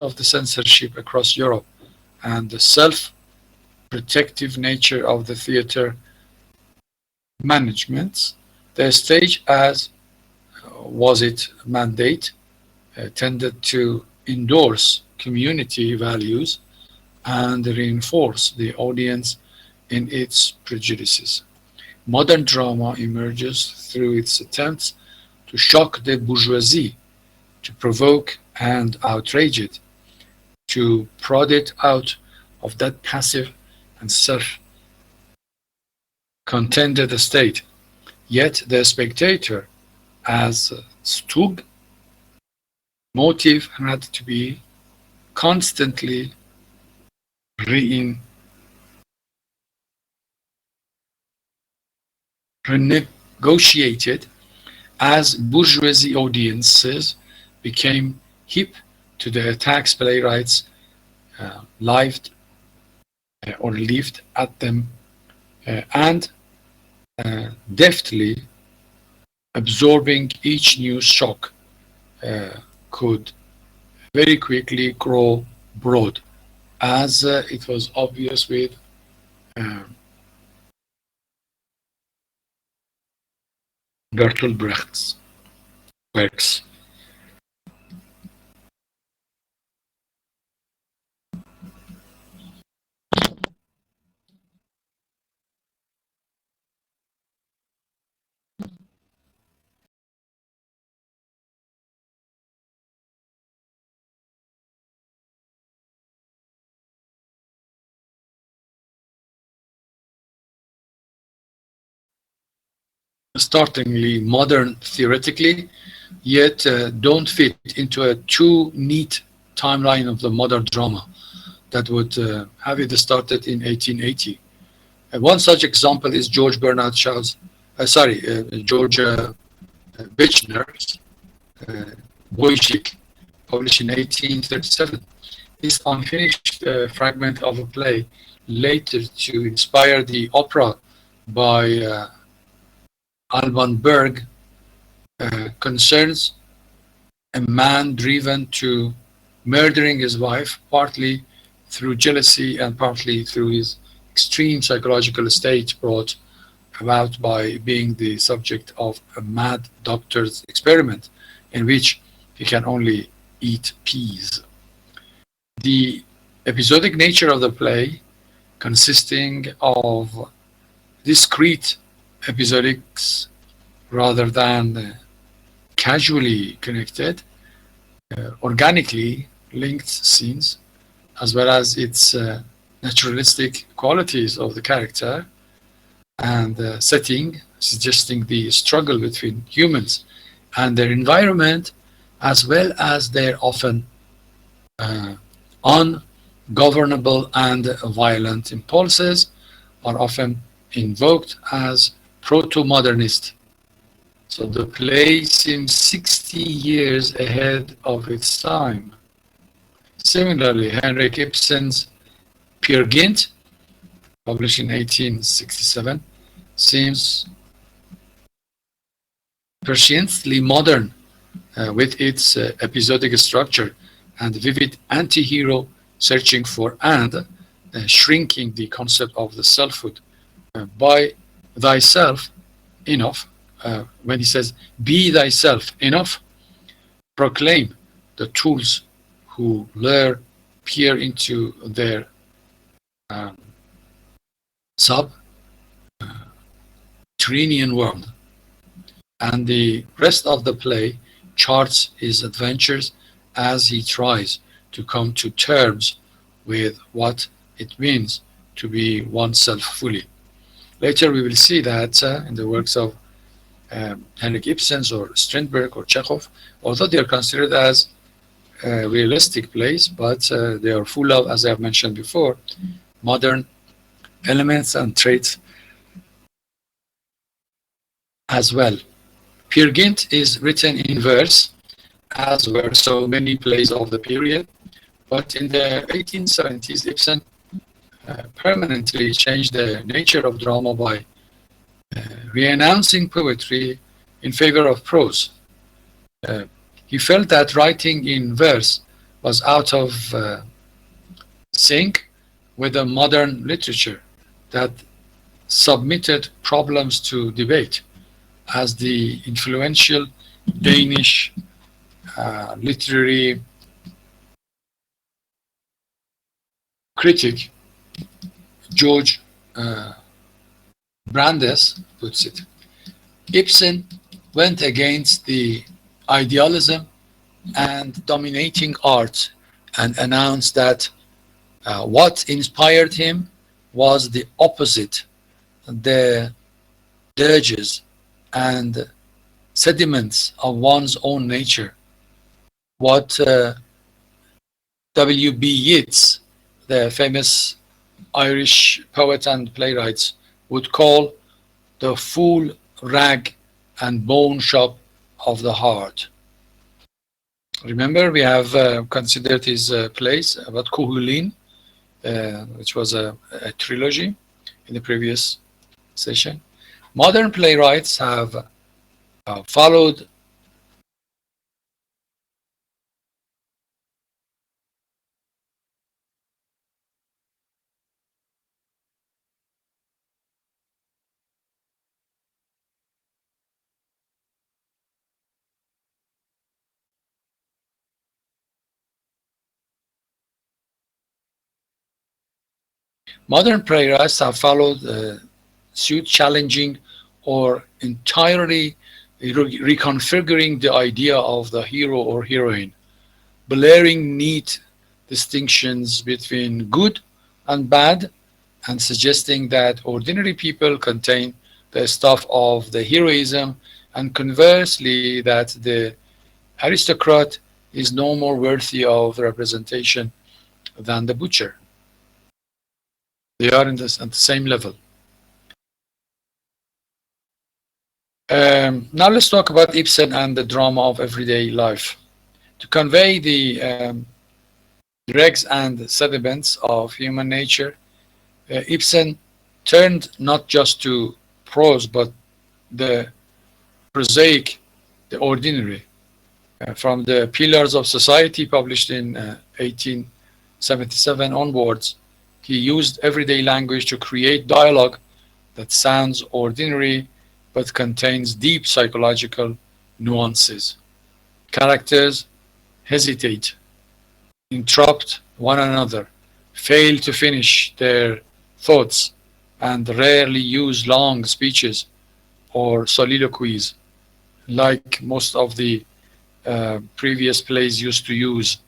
of the censorship across Europe and the self-protective nature of the theater management, the stage, as was its mandate, tended to endorse community values and reinforce the audience in its prejudices. Modern drama emerges through its attempts to shock the bourgeoisie, to provoke and outrage it, to prod it out of that passive and self-contented state. Yet the spectator, as Stug, motive had to be constantly rein renegotiated as bourgeoisie audiences became hip to the attacks playwrights lived or lived at them and deftly absorbing each new shock could very quickly grow broad, as it was obvious with uh, Bertolt Brecht's works. Startlingly modern theoretically, yet don't fit into a too neat timeline of the modern drama that would have it started in 1880. One such example is George Bernard Shaw's, George Bichner's uh, Wojcik, published in 1837. This unfinished fragment of a play, later to inspire the opera by Alban Berg, concerns a man driven to murdering his wife, partly through jealousy and partly through his extreme psychological state brought about by being the subject of a mad doctor's experiment in which he can only eat peas. The episodic nature of the play, consisting of discrete episodics rather than casually connected, organically linked scenes, as well as its naturalistic qualities of the character and setting, suggesting the struggle between humans and their environment, as well as their often uh, ungovernable and violent impulses, are often invoked as proto-modernist. So the play seems 60 years ahead of its time. Similarly, Henrik Ibsen's Peer Gynt, published in 1867, seems presciently modern with its episodic structure and vivid anti-hero searching for and shrinking the concept of the selfhood by thyself enough. When he says, be thyself enough, proclaim the tools who lure peer into their um, subterranean world. And the rest of the play charts his adventures as he tries to come to terms with what it means to be oneself fully. Later we will see that in the works of Henrik Ibsen or Strindberg or Chekhov, although they are considered as realistic plays, but they are full of, as I have mentioned before, modern elements and traits as well. Peer Gynt is written in verse, as were so many plays of the period, but in the 1870s, Ibsen permanently changed the nature of drama by re-announcing poetry in favor of prose. He felt that writing in verse was out of sync with the modern literature that submitted problems to debate, as the influential Danish literary critic George Brandes puts it. Ibsen went against the idealism and dominating art and announced that what inspired him was the opposite, the dirges and sediments of one's own nature. What W.B. Yeats, the famous Irish poet and playwright, would call the full rag and bone shop of the heart. Remember, we have considered his plays about Kuhulin, which was a trilogy in the previous session. Modern playwrights have followed suit, challenging or entirely reconfiguring the idea of the hero or heroine, blurring neat distinctions between good and bad, and suggesting that ordinary people contain the stuff of the heroism, and conversely that the aristocrat is no more worthy of representation than the butcher. They are at the same level. Now let's talk about Ibsen and the drama of everyday life. To convey the dregs and sediments of human nature, Ibsen turned not just to prose, but the prosaic, the ordinary. From the Pillars of Society, published in 1877 onwards, he used everyday language to create dialogue that sounds ordinary but contains deep psychological nuances. Characters hesitate, interrupt one another, fail to finish their thoughts, and rarely use long speeches or soliloquies like most of the previous plays used to use,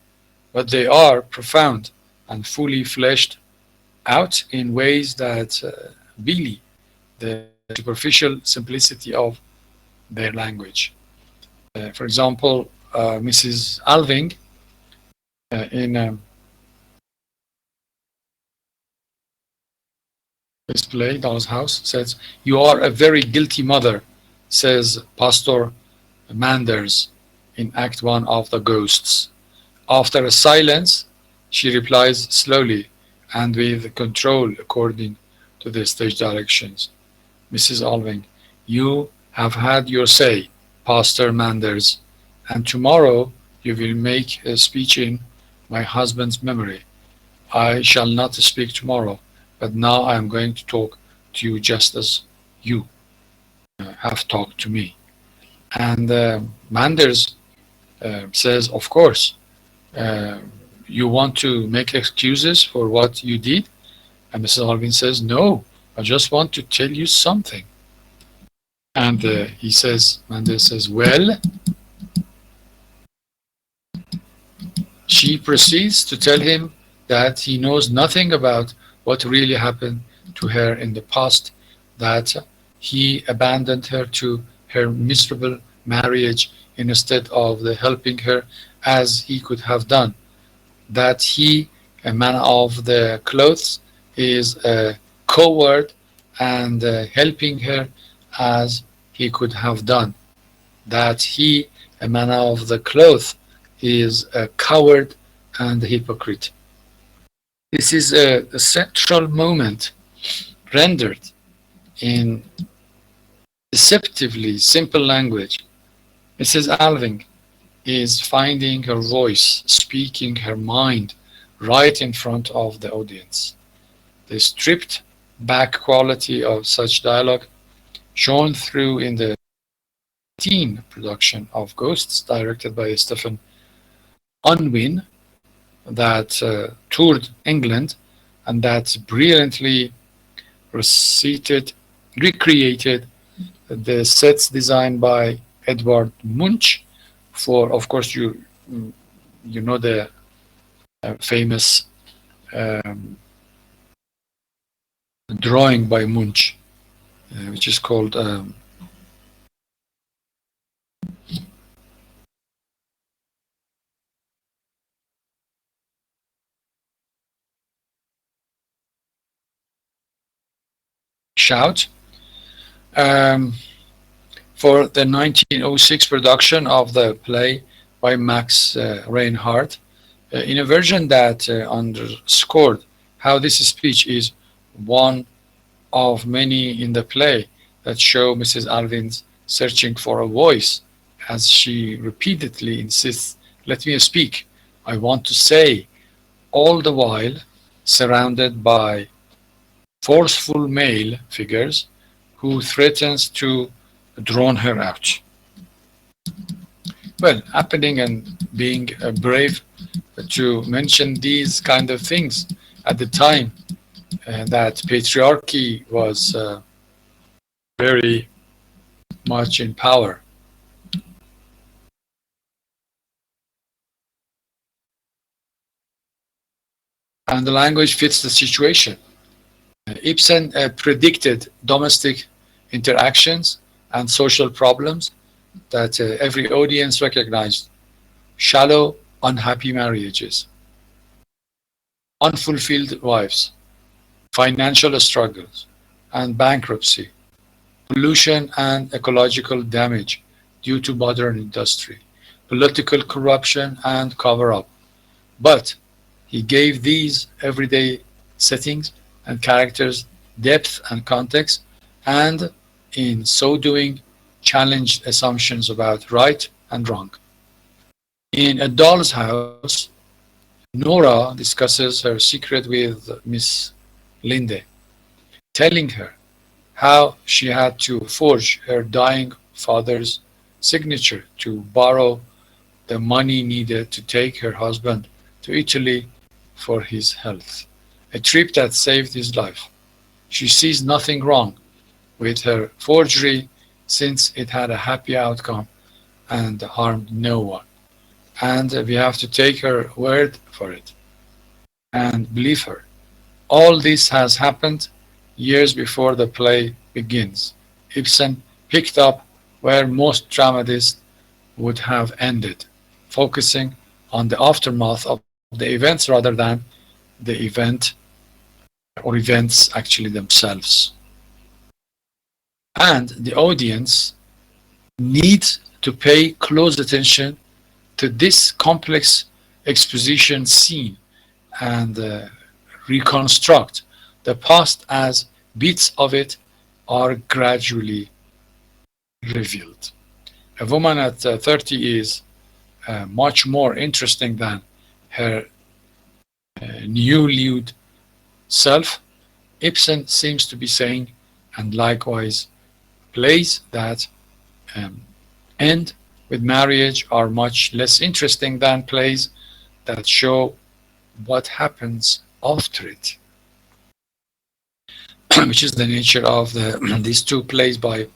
but they are profound and fully fleshed out in ways that belie the superficial simplicity of their language. For example, Mrs. Alving in this play, Doll's House, says, "You are a very guilty mother," says Pastor Manders in Act 1 of The Ghosts. After a silence, she replies slowly and with control according to the stage directions. Mrs. Alving, "You have had your say, Pastor Manders, and tomorrow you will make a speech in my husband's memory. I shall not speak tomorrow, but now I am going to talk to you just as you have talked to me." And Manders says, "Of course, you want to make excuses for what you did?" And Mrs. Alvin says, "No, I just want to tell you something." And he says, Manders says, "Well?" She proceeds to tell him that he knows nothing about what really happened to her in the past, that he abandoned her to her miserable marriage instead of helping her as he could have done, that he, a man of the clothes, is a coward and helping her as he could have done, that he, a man of the cloth, is a coward and a hypocrite. This is a central moment rendered in deceptively simple language. Mrs. Alving is finding her voice, speaking her mind right in front of the audience. The stripped back quality of such dialogue shone through in the teen production of Ghosts, directed by Stephen Unwin, that toured England and that brilliantly recreated the sets designed by Edward Munch. For, of course, you know the famous um, drawing by Munch, which is called Shout. Um, for the 1906 production of the play by Max Reinhardt, in a version that underscored how this speech is one of many in the play that show Mrs. Alvin's searching for a voice as she repeatedly insists, "Let me speak, I want to say," all the while surrounded by forceful male figures who threatens to drown her out. Well, happening and being brave to mention these kind of things at the time that patriarchy was very much in power. And the language fits the situation. Ibsen predicted domestic interactions and social problems that every audience recognized: shallow, unhappy marriages, unfulfilled wives, financial struggles and bankruptcy, pollution and ecological damage due to modern industry, political corruption and cover up. But he gave these everyday settings and characters depth and context, and in so doing, challenged assumptions about right and wrong. In A Doll's House, Nora discusses her secret with Miss Linde, telling her how she had to forge her dying father's signature to borrow the money needed to take her husband to Italy for his health, a trip that saved his life. She sees nothing wrong with her forgery since it had a happy outcome and harmed no one. And we have to take her word for it and believe her. All this has happened years before the play begins. Ibsen picked up where most dramatists would have ended, focusing on the aftermath of the events rather than the event or events actually themselves. And the audience needs to pay close attention to this complex exposition scene and reconstruct the past as bits of it are gradually revealed. A woman at 30 is much more interesting than her new lewd self, Ibsen seems to be saying, and likewise plays that end with marriage are much less interesting than plays that show what happens after it, which is the nature of these two plays by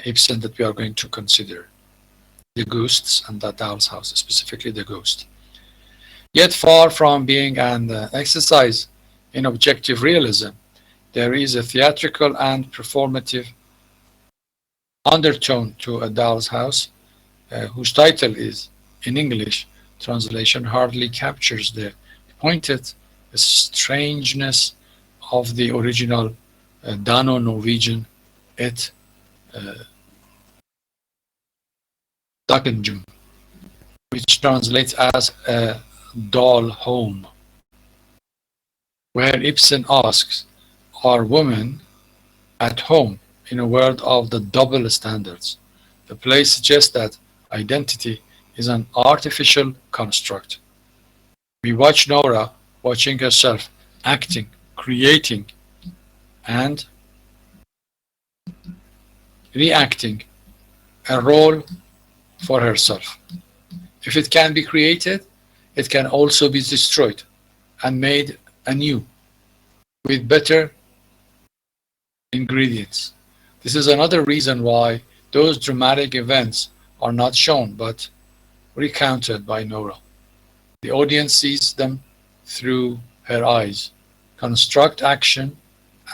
Ibsen that we are going to consider, The Ghosts and The Doll's House, specifically The Ghost. Yet far from being an exercise in objective realism, there is a theatrical and performative undertone to A Doll's House, whose title is, in English translation, hardly captures the pointed strangeness of the original Dano-Norwegian Et Dagenjum, which translates as a doll home, where Ibsen asks, are women at home in a world of the double standards? The play suggests that identity is an artificial construct. We watch Nora watching herself, acting, creating, and reacting a role for herself. If it can be created, it can also be destroyed and made anew with better ingredients. This is another reason why those dramatic events are not shown but recounted by Nora. The audience sees them through her eyes, construct action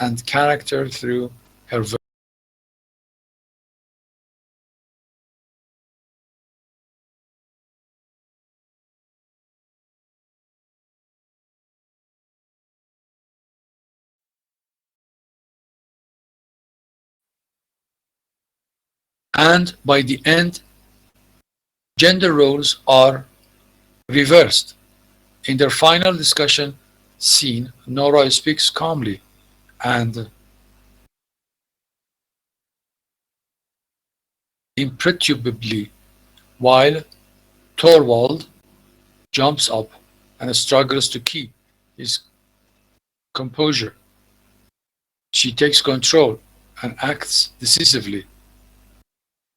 and character through her voice. And by the end, gender roles are reversed. In their final discussion scene, Nora speaks calmly and imperturbably, while Torvald jumps up and struggles to keep his composure. She takes control and acts decisively.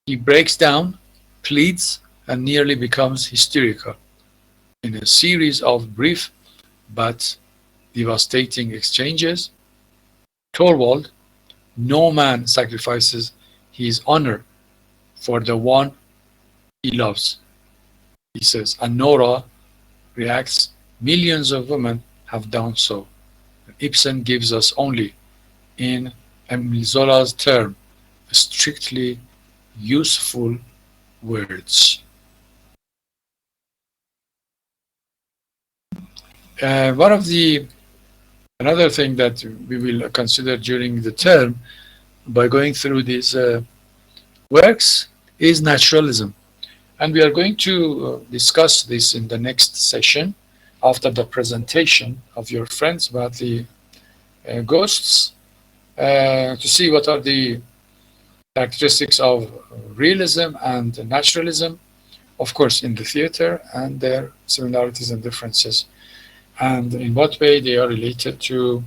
He breaks down, pleads, and nearly becomes hysterical in a series of brief but devastating exchanges. Torvald, no man sacrifices his honor for the one he loves, he says, and Nora reacts, millions of women have done so. Ibsen gives us only, in Emile Zola's term, strictly useful words. Another thing that we will consider during the term by going through these works is naturalism. And we are going to discuss this in the next session after the presentation of your friends about the ghosts to see what are the characteristics of realism and naturalism, of course, in the theater and their similarities and differences, and in what way they are related to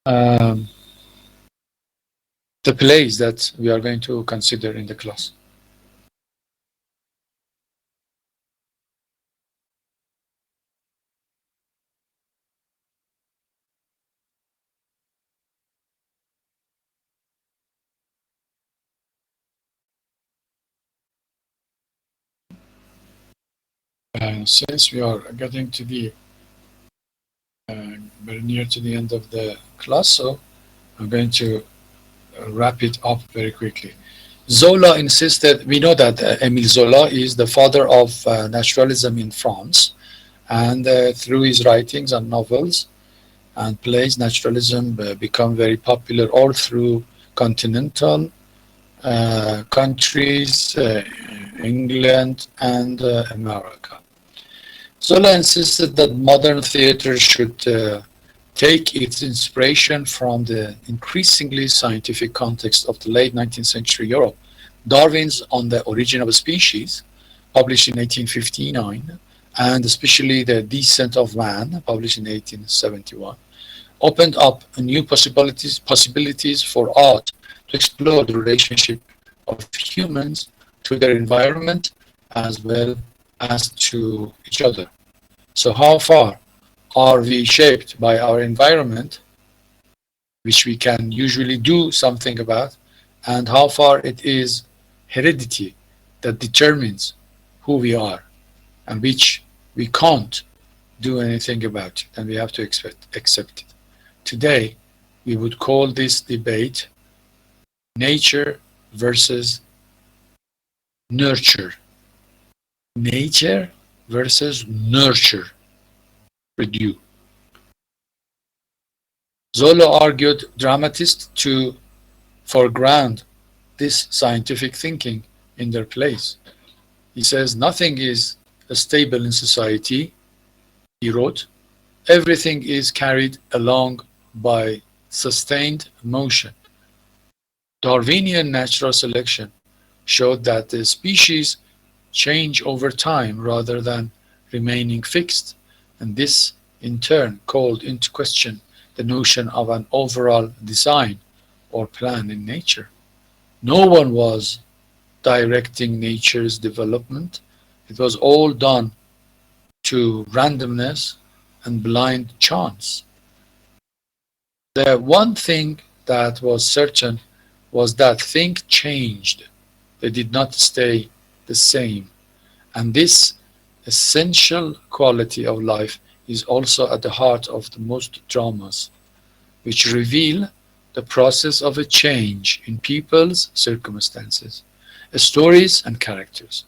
the plays that we are going to consider in the class. Since we are getting to the very near to the end of the class, so I'm going to wrap it up very quickly. Zola insisted, we know that Émile Zola is the father of naturalism in France, and through his writings and novels and plays, naturalism become very popular all through continental countries, England and America. Zola insisted that modern theater should take its inspiration from the increasingly scientific context of the late 19th century Europe. Darwin's On the Origin of Species, published in 1859, and especially The Descent of Man, published in 1871, opened up new possibilities for art to explore the relationship of humans to their environment as well as to each other. So how far are we shaped by our environment, which we can usually do something about, and how far it is heredity that determines who we are and which we can't do anything about it, and we have to accept it. Today, we would call this debate nature versus nurture. Nature versus nurture. Purdue. Zola argued dramatists to foreground this scientific thinking in their plays. He says, nothing is stable in society, he wrote. Everything is carried along by sustained motion. Darwinian natural selection showed that the species change over time rather than remaining fixed, and this in turn called into question the notion of an overall design or plan in nature. No one was directing nature's development. It was all done to randomness and blind chance. The one thing that was certain was that things changed. They did not stay the same. And this essential quality of life is also at the heart of the most dramas, which reveal the process of a change in people's circumstances, stories, and characters.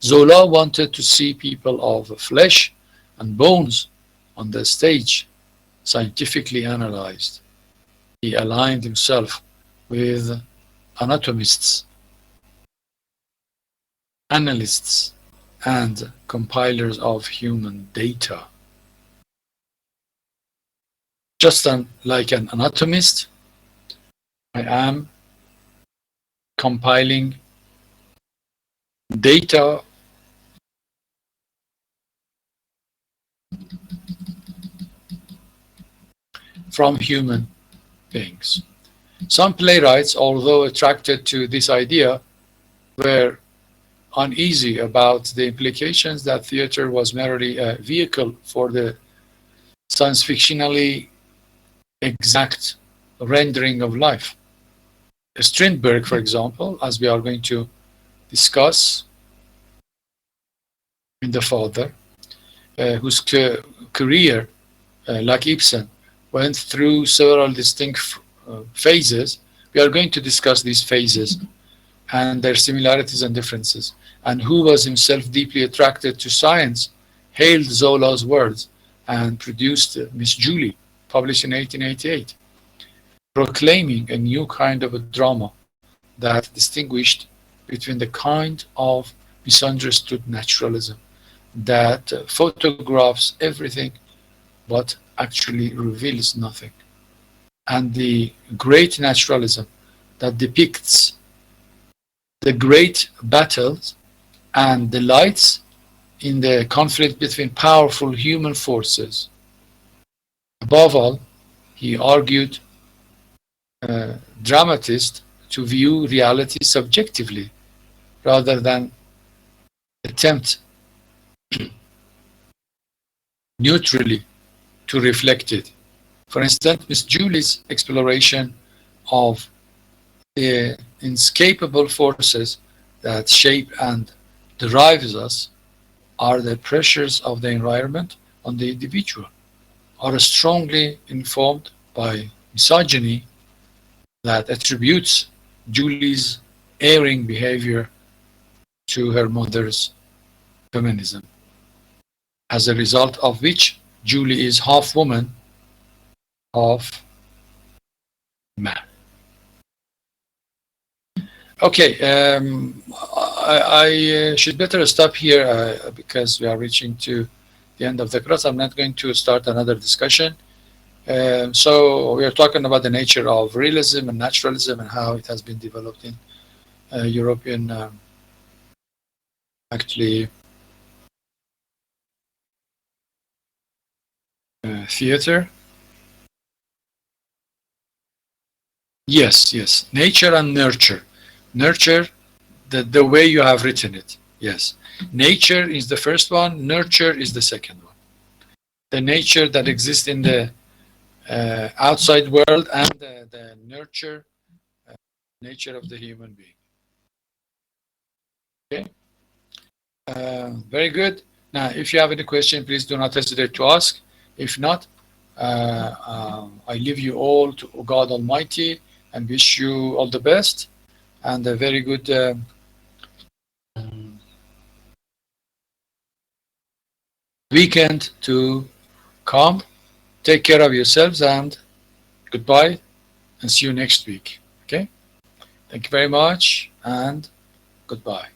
Zola wanted to see people of flesh and bones on the stage, scientifically analyzed. He aligned himself with anatomists, analysts, and compilers of human data. Just like an anatomist, I am compiling data from human beings. Some playwrights, although attracted to this idea, were uneasy about the implications that theater was merely a vehicle for the science fictionally exact rendering of life. Strindberg, for example, as we are going to discuss in The Father, whose career, like Ibsen, went through several distinct phases. We are going to discuss these phases and their similarities and differences. And who was himself deeply attracted to science, hailed Zola's words and produced Miss Julie, published in 1888, proclaiming a new kind of a drama that distinguished between the kind of misunderstood naturalism that photographs everything but actually reveals nothing, and the great naturalism that depicts the great battles and delights in the conflict between powerful human forces. Above all, he argued dramatists to view reality subjectively rather than attempt neutrally to reflect it. For instance, Miss Julie's exploration of the inescapable forces that shape and drives us are the pressures of the environment on the individual, are strongly informed by misogyny that attributes Julie's erring behavior to her mother's feminism, as a result of which Julie is half woman, half man. Okay, I should better stop here because we are reaching to the end of the class. I'm not going to start another discussion. So we are talking about the nature of realism and naturalism and how it has been developed in European theater. Yes, nature and nurture. Nurture, the way you have written it. Yes, nature is the first one, nurture is the second one. The nature that exists in the outside world and the nurture nature of the human being. Okay, very good. Now, if you have any question, please do not hesitate to ask. If not, I leave you all to God Almighty and wish you all the best and a very good weekend to come. Take care of yourselves and goodbye and see you next week. Okay? Thank you very much and goodbye.